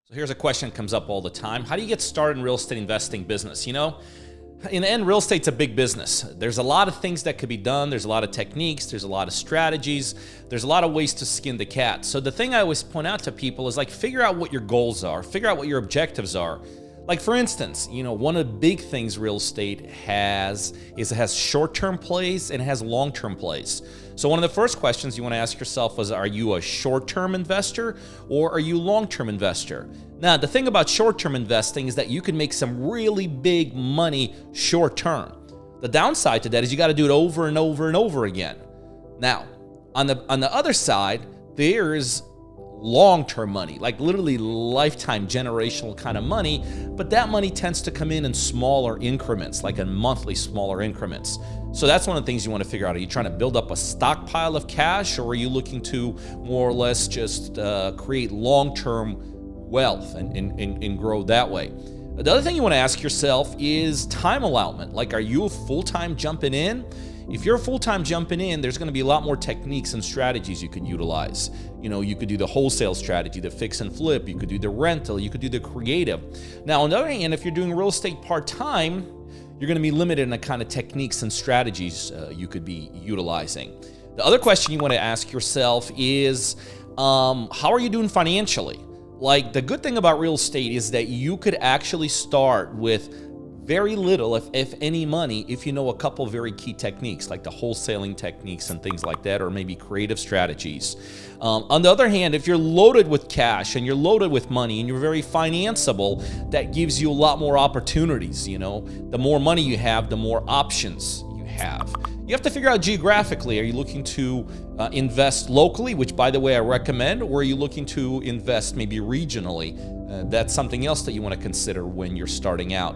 So here's a question that comes up all the time. How do you get started in real estate investing business? In the end, real estate's a big business. There's a lot of things that could be done. There's a lot of techniques. There's a lot of strategies. There's a lot of ways to skin the cat. So the thing I always point out to people is figure out what your goals are. Figure out what your objectives are. Like for instance, one of the big things real estate has is it has short-term plays and it has long-term plays. So one of the first questions you want to ask yourself is, are you a short-term investor or are you a long-term investor? Now, the thing about short-term investing is that you can make some really big money short-term. The downside to that is you got to do it over and over and over again. Now, on the other side, there's long-term money, like literally lifetime generational kind of money, but that money tends to come in smaller increments, like in monthly smaller increments. So that's one of the things you want to figure out. Are you trying to build up a stockpile of cash, or are you looking to more or less just create long-term wealth and grow that way? The other thing you want to ask yourself is time allotment. Like, are you a full-time jumping in? If you're full-time jumping in, there's going to be a lot more techniques and strategies you could utilize. You could do the wholesale strategy, the fix and flip. You could do the rental. You could do the creative. Now, on the other hand, if you're doing real estate part-time, you're going to be limited in the kind of techniques and strategies you could be utilizing. The other question you want to ask yourself is, how are you doing financially? Like, the good thing about real estate is that you could actually start with very little, if any money, if you know a couple very key techniques, like the wholesaling techniques and things like that, or maybe creative strategies. On the other hand, if you're loaded with cash and you're loaded with money and you're very financeable, that gives you a lot more opportunities. The more money you have, the more options you have. You have to figure out geographically, are you looking to invest locally, which by the way I recommend, or are you looking to invest maybe regionally? That's something else that you want to consider when you're starting out.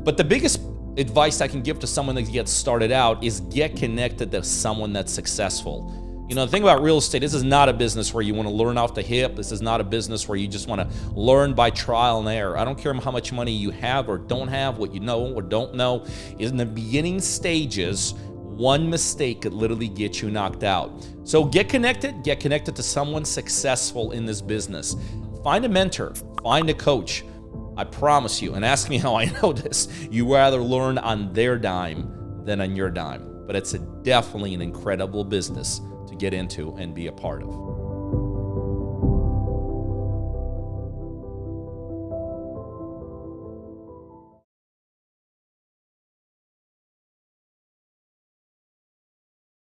But the biggest advice I can give to someone that gets started out is get connected to someone that's successful. The thing about real estate, this is not a business where you want to learn off the hip. This is not a business where you just want to learn by trial and error. I don't care how much money you have or don't have, what you know or don't know. In the beginning stages, one mistake could literally get you knocked out. So get connected to someone successful in this business. Find a mentor, find a coach. I promise you, and ask me how I know this, you rather learn on their dime than on your dime. But it's definitely an incredible business to get into and be a part of.